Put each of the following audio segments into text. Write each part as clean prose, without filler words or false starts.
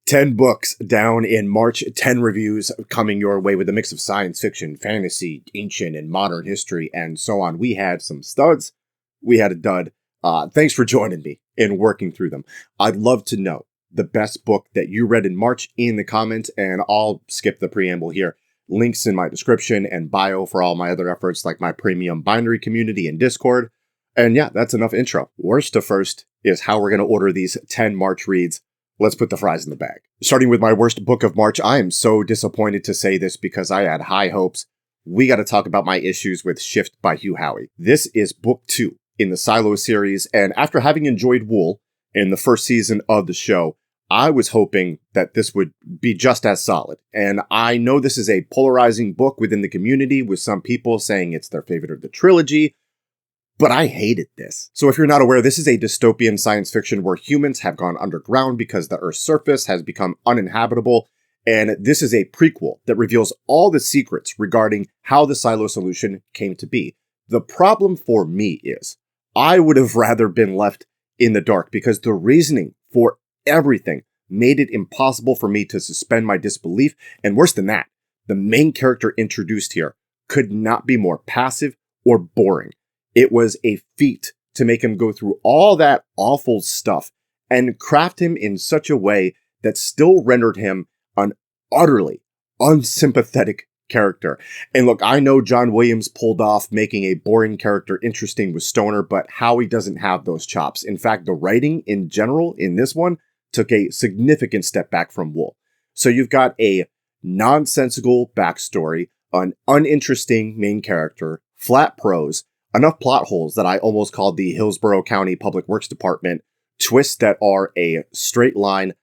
10 books down in March, 10 reviews coming your way with a mix of science fiction, fantasy, ancient and modern history, and so on. We had some studs. We had a dud. Thanks for joining me in working through them. I'd love to know the best book that you read in March in the comments, and I'll skip the preamble here. Links in my description and bio for all my other efforts like my premium binary community and Discord. And yeah, that's enough intro. Worst to first is how we're going to order these 10 March reads. Let's put the fries in the bag. Starting with my worst book of March, I am so disappointed to say this because I had high hopes. We got to talk about my issues with Shift by Hugh Howey. This is book 2 in the Silo series, and after having enjoyed Wool in the first season of the show, I was hoping that this would be just as solid. And I know this is a polarizing book within the community, with some people saying it's their favorite of the trilogy, but I hated this. So if you're not aware, this is a dystopian science fiction where humans have gone underground because the Earth's surface has become uninhabitable. And this is a prequel that reveals all the secrets regarding how the Silo solution came to be. The problem for me is I would have rather been left in the dark because the reasoning for everything made it impossible for me to suspend my disbelief. And worse than that, the main character introduced here could not be more passive or boring. It was a feat to make him go through all that awful stuff and craft him in such a way that still rendered him an utterly unsympathetic character. And look, I know John Williams pulled off making a boring character interesting with Stoner, but Howie doesn't have those chops. In fact, the writing in general in this one took a significant step back from Wool. So you've got a nonsensical backstory, an uninteresting main character, flat prose, enough plot holes that I almost called the Hillsborough County Public Works Department, twists that are a straight line.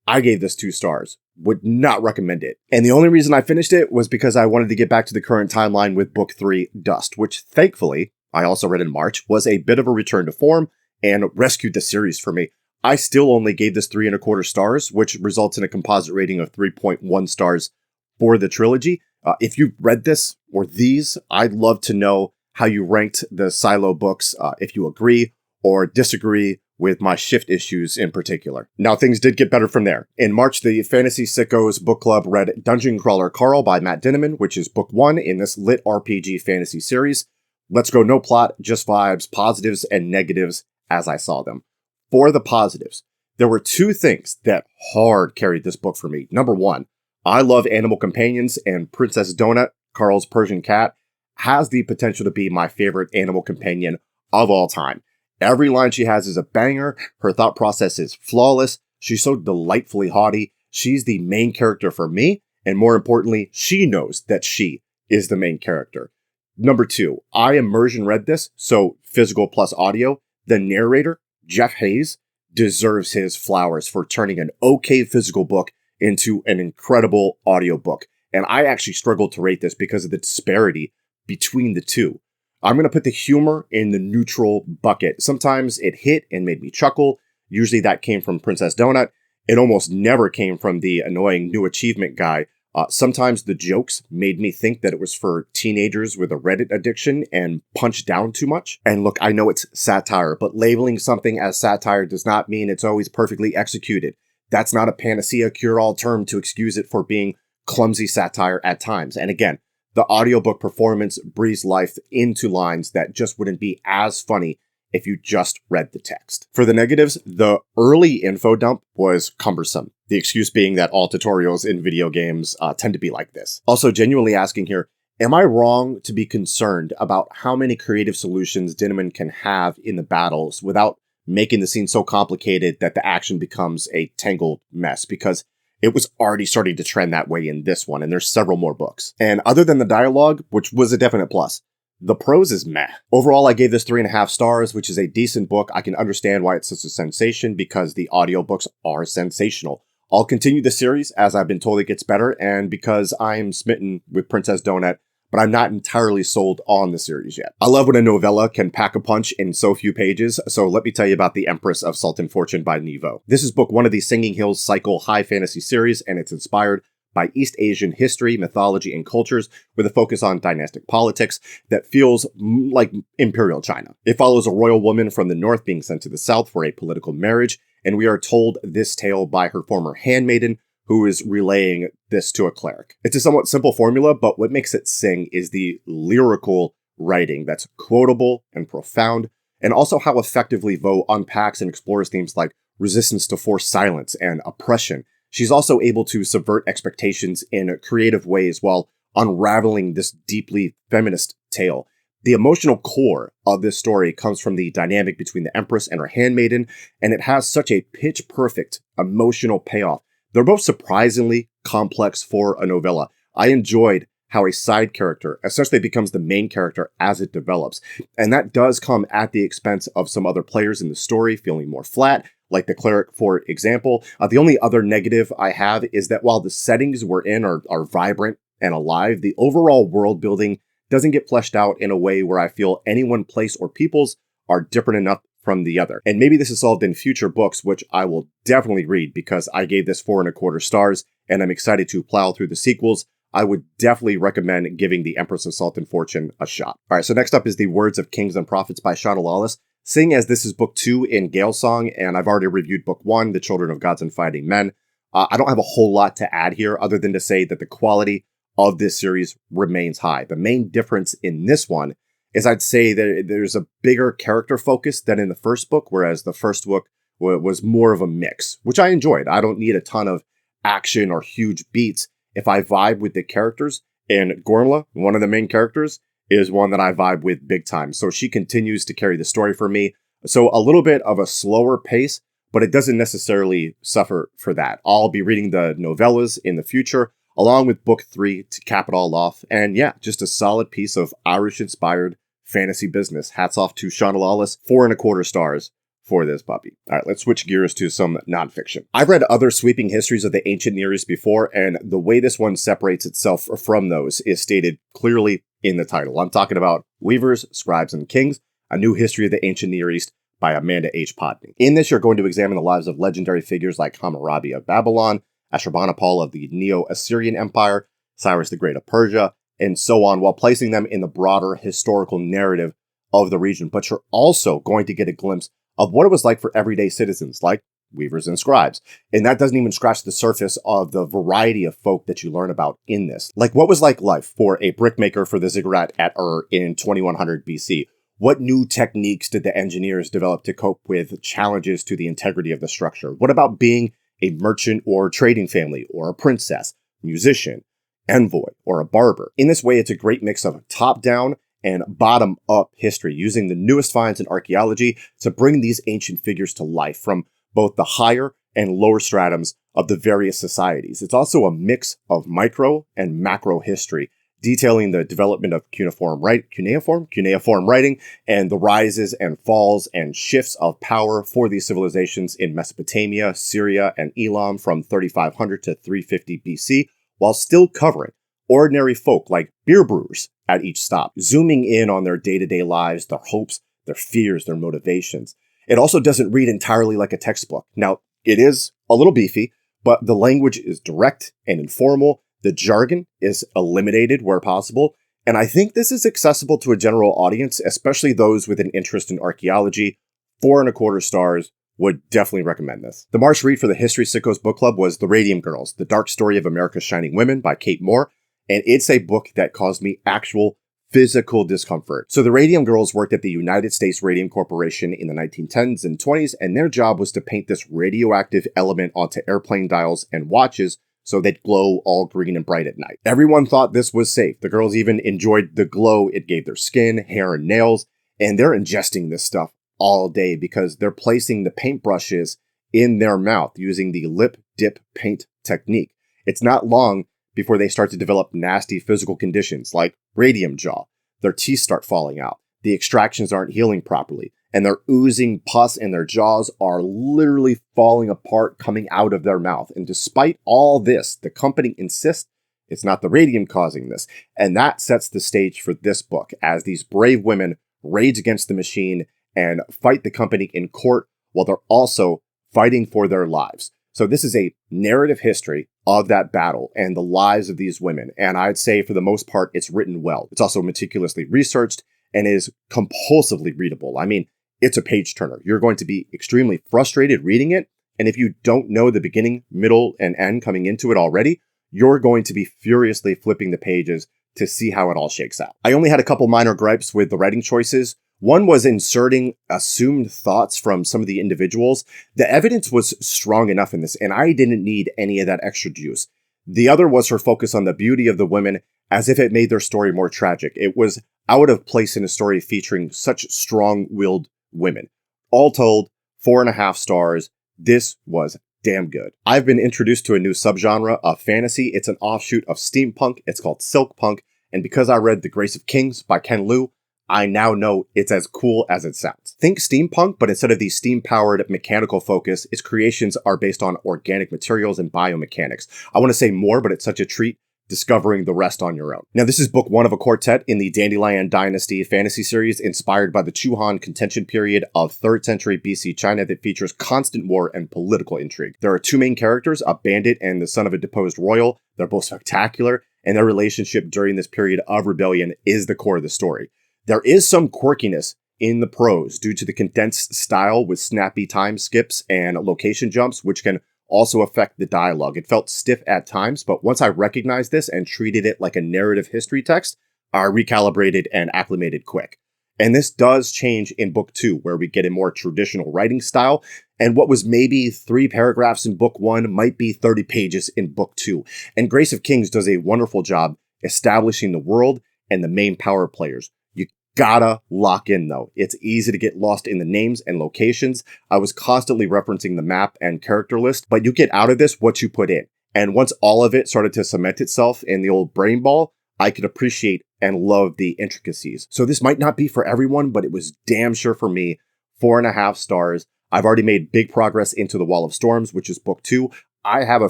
I gave this 2 stars. Would not recommend it. And the only reason I finished it was because I wanted to get back to the current timeline with Book 3, Dust, which thankfully, I also read in March, was a bit of a return to form and rescued the series for me. I still only gave this 3.25 stars, which results in a composite rating of 3.1 stars for the trilogy. If you've read this or these, I'd love to know how you ranked the Silo books, if you agree or disagree with my Shift issues in particular. Now, things did get better from there. In March, the Fantasy Sickos book club read Dungeon Crawler Carl by Matt Dinneman, which is book 1 in this lit RPG fantasy series. Let's go no plot, just vibes, positives and negatives as I saw them. For the positives, there were 2 things that hard carried this book for me. Number 1, I love animal companions, and Princess Donut, Carl's Persian cat, has the potential to be my favorite animal companion of all time. Every line she has is a banger. Her thought process is flawless. She's so delightfully haughty. She's the main character for me. And more importantly, she knows that she is the main character. Number 2, I immersion read this, so physical plus audio. The narrator, Jeff Hayes, deserves his flowers for turning an okay physical book into an incredible audiobook. And I actually struggled to rate this because of the disparity between the two. I'm going to put the humor in the neutral bucket. Sometimes it hit and made me chuckle. Usually that came from Princess Donut. It almost never came from the annoying new achievement guy. Sometimes the jokes made me think that it was for teenagers with a Reddit addiction and punched down too much. And look, I know it's satire, but labeling something as satire does not mean it's always perfectly executed. That's not a panacea cure-all term to excuse it for being clumsy satire at times. And again, the audiobook performance breathes life into lines that just wouldn't be as funny if you just read the text. For the negatives, the early info dump was cumbersome. The excuse being that all tutorials in video games tend to be like this. Also, genuinely asking here, am I wrong to be concerned about how many creative solutions Dinneman can have in the battles without making the scene so complicated that the action becomes a tangled mess? Because it was already starting to trend that way in this one, and there's several more books. And other than the dialogue, which was a definite plus, the prose is meh. Overall, I gave this 3.5 stars, which is a decent book. I can understand why it's such a sensation because the audiobooks are sensational. I'll continue the series as I've been told it gets better, and because I'm smitten with Princess Donut, but I'm not entirely sold on the series yet. I love when a novella can pack a punch in so few pages, so let me tell you about The Empress of Salt and Fortune by Nevo. This is book 1 of the Singing Hills Cycle high fantasy series, and it's inspired by East Asian history, mythology, and cultures with a focus on dynastic politics that feels like Imperial China. It follows a royal woman from the north being sent to the south for a political marriage, and we are told this tale by her former handmaiden, who is relaying this to a cleric. It's a somewhat simple formula, but what makes it sing is the lyrical writing that's quotable and profound, and also how effectively Vo unpacks and explores themes like resistance to forced silence and oppression. She's also able to subvert expectations in creative ways while unraveling this deeply feminist tale. The emotional core of this story comes from the dynamic between the Empress and her handmaiden, and it has such a pitch-perfect emotional payoff. They're both surprisingly complex for a novella. I enjoyed how a side character essentially becomes the main character as it develops, and that does come at the expense of some other players in the story feeling more flat, like the cleric, for example. The only other negative I have is that while the settings we're in are vibrant and alive, the overall world building doesn't get fleshed out in a way where I feel any one place or peoples are different enough from the other. And maybe this is solved in future books, which I will definitely read because I gave this 4.25 stars and I'm excited to plow through the sequels. I would definitely recommend giving the Empress of Salt and Fortune a shot. All right, so next up is The Words of Kings and Prophets by Shauna Lawless. Seeing as this is book 2 in Galesong, and I've already reviewed book 1, The Children of Gods and Fighting Men, I don't have a whole lot to add here other than to say that the quality of this series remains high. The main difference in this one is I'd say that there's a bigger character focus than in the first book, whereas the first book was more of a mix, which I enjoyed. I don't need a ton of action or huge beats if I vibe with the characters. And Gormla, one of the main characters, is one that I vibe with big time. So she continues to carry the story for me. So a little bit of a slower pace, but it doesn't necessarily suffer for that. I'll be reading the novellas in the future, along with book 3 to cap it all off. And yeah, just a solid piece of Irish-inspired fantasy business. Hats off to Shauna Lawless, 4.25 stars for this puppy. All right, let's switch gears to some nonfiction. I've read other sweeping histories of the ancient Near East before, and the way this one separates itself from those is stated clearly in the title. I'm talking about Weavers, Scribes, and Kings, A New History of the Ancient Near East by Amanda H. Podney. In this, you're going to examine the lives of legendary figures like Hammurabi of Babylon, Ashurbanipal of the Neo-Assyrian Empire, Cyrus the Great of Persia, and so on, while placing them in the broader historical narrative of the region. But you're also going to get a glimpse of what it was like for everyday citizens, like weavers and scribes. And that doesn't even scratch the surface of the variety of folk that you learn about in this. Like, what was like life for a brickmaker for the ziggurat at Ur in 2100 BC? What new techniques did the engineers develop to cope with challenges to the integrity of the structure? What about being a merchant or trading family, or a princess, musician, envoy, or a barber? In this way, it's a great mix of top-down and bottom-up history, using the newest finds in archaeology to bring these ancient figures to life from both the higher and lower stratums of the various societies. It's also a mix of micro and macro history, detailing the development of cuneiform writing and the rises and falls and shifts of power for these civilizations in Mesopotamia, Syria, and Elam from 3500 to 350 BC, while still covering ordinary folk like beer brewers at each stop, zooming in on their day-to-day lives, their hopes, their fears, their motivations. It also doesn't read entirely like a textbook. Now, it is a little beefy, but the language is direct and informal. The jargon is eliminated where possible, and I think this is accessible to a general audience, especially those with an interest in archaeology. 4.25 stars, would definitely recommend this. The March read for the History Sickos book club was The Radium Girls, The Dark Story of America's Shining Women by Kate Moore, and it's a book that caused me actual physical discomfort. So the Radium Girls worked at the United States Radium Corporation in the 1910s and 20s, and their job was to paint this radioactive element onto airplane dials and watches so they'd glow all green and bright at night. Everyone thought this was safe. The girls even enjoyed the glow it gave their skin, hair, and nails, and they're ingesting this stuff all day because they're placing the paintbrushes in their mouth using the lip dip paint technique. It's not long before they start to develop nasty physical conditions like radium jaw. Their teeth start falling out. The extractions aren't healing properly, and they're oozing pus, and their jaws are literally falling apart coming out of their mouth. And despite all this, the company insists it's not the radium causing this. And that sets the stage for this book as these brave women rage against the machine and fight the company in court while they're also fighting for their lives. So this is a narrative history of that battle and the lives of these women. And I'd say for the most part, it's written well. It's also meticulously researched and is compulsively readable. I mean, it's a page turner. You're going to be extremely frustrated reading it, And if you don't know the beginning, middle, and end coming into it already, you're going to be furiously flipping the pages to see how it all shakes out. I only had a couple minor gripes with the writing choices. One was inserting assumed thoughts from some of the individuals. The evidence was strong enough in this, and I didn't need any of that extra juice. The other was her focus on the beauty of the women as if it made their story more tragic. It was out of place in a story featuring such strong-willed women. All told, 4.5 stars. This was damn good. I've been introduced to a new subgenre of fantasy. It's an offshoot of steampunk. It's called silk punk. And because I read The Grace of Kings by Ken Liu, I now know it's as cool as it sounds. Think steampunk, but instead of the steam-powered mechanical focus, its creations are based on organic materials and biomechanics. I want to say more, but it's such a treat discovering the rest on your own. Now, this is book 1 of a quartet in the Dandelion Dynasty fantasy series inspired by the Chu-Han contention period of 3rd century BC China that features constant war and political intrigue. There are 2 main characters, a bandit and the son of a deposed royal. They're both spectacular, and their relationship during this period of rebellion is the core of the story. There is some quirkiness in the prose due to the condensed style with snappy time skips and location jumps, which can also affect the dialogue. It felt stiff at times, but once I recognized this and treated it like a narrative history text, I recalibrated and acclimated quick. And this does change in book 2, where we get a more traditional writing style, and what was maybe 3 paragraphs in book 1 might be 30 pages in book 2. And Grace of Kings does a wonderful job establishing the world and the main power players. You gotta lock in though. It's easy to get lost in the names and locations. I was constantly referencing the map and character list, but you get out of this what you put in. And once all of it started to cement itself in the old brain ball, I could appreciate and love the intricacies. So this might not be for everyone, but it was damn sure for me. 4.5 stars. I've already made big progress into The Wall of Storms, which is book 2. I have a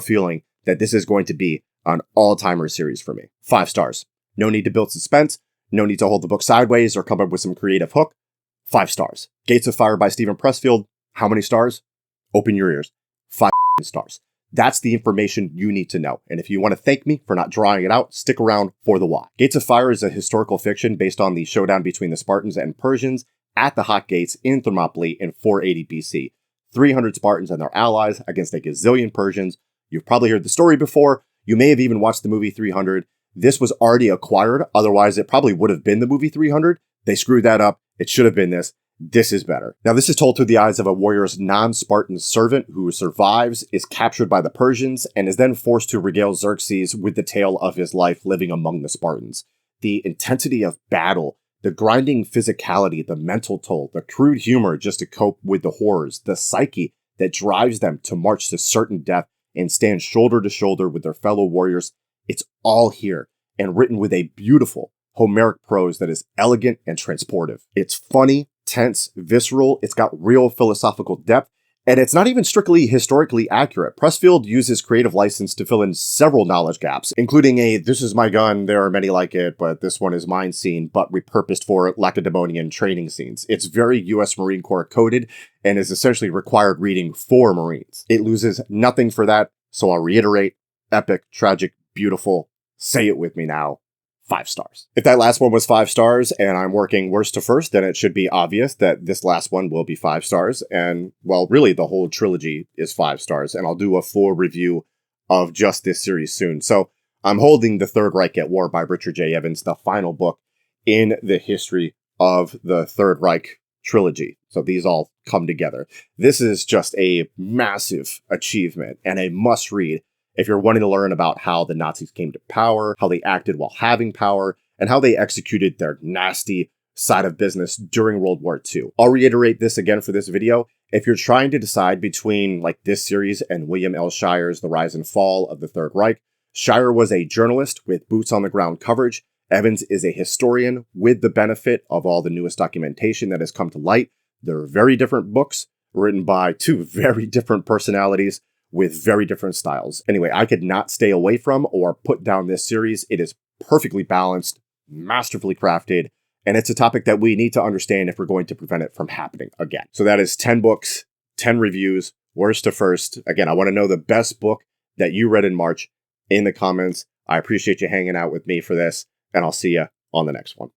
feeling that this is going to be an all-timer series for me. 5 stars. No need to build suspense. No need to hold the book sideways or come up with some creative hook. 5 stars. Gates of Fire by Stephen Pressfield. How many stars? Open your ears. 5 stars. That's the information you need to know. And if you want to thank me for not drawing it out, stick around for the why. Gates of Fire is a historical fiction based on the showdown between the Spartans and Persians at the Hot Gates in Thermopylae in 480 BC. 300 Spartans and their allies against a gazillion Persians. You've probably heard the story before. You may have even watched the movie 300. This was already acquired, otherwise it probably would have been the movie 300. They screwed that up. It should have been this. This is better. Now, this is told through the eyes of a warrior's non-Spartan servant who survives, is captured by the Persians, and is then forced to regale Xerxes with the tale of his life living among the Spartans. The intensity of battle, the grinding physicality, the mental toll, the crude humor just to cope with the horrors, the psyche that drives them to march to certain death and stand shoulder to shoulder with their fellow warriors. It's all here and written with a beautiful Homeric prose that is elegant and transportive. It's funny, tense, visceral. It's got real philosophical depth, and it's not even strictly historically accurate. Pressfield uses creative license to fill in several knowledge gaps, including a "this is my gun, there are many like it, but this one is mine" scene, but repurposed for Lacedaemonian training scenes. It's very US Marine Corps coded and is essentially required reading for Marines. It loses nothing for that, so I'll reiterate: epic, tragic, beautiful. Say it with me now. 5 stars. If that last one was 5 stars and I'm working worst to first, then it should be obvious that this last one will be 5 stars. And, well, really the whole trilogy is 5 stars. And I'll do a full review of just this series soon. So I'm holding The Third Reich at War by Richard J. Evans, the final book in the history of the Third Reich trilogy. So these all come together. This is just a massive achievement and a must read if you're wanting to learn about how the Nazis came to power, how they acted while having power, and how they executed their nasty side of business during World War II. I'll reiterate this again for this video. If you're trying to decide between like this series and William L. Shire's The Rise and Fall of the Third Reich, Shire was a journalist with boots on the ground coverage. Evans is a historian with the benefit of all the newest documentation that has come to light. They're very different books written by 2 very different personalities with very different styles. Anyway, I could not stay away from or put down this series. It is perfectly balanced, masterfully crafted, and it's a topic that we need to understand if we're going to prevent it from happening again. So that is 10 books, 10 reviews, worst to first. Again, I want to know the best book that you read in March in the comments. I appreciate you hanging out with me for this, and I'll see you on the next one.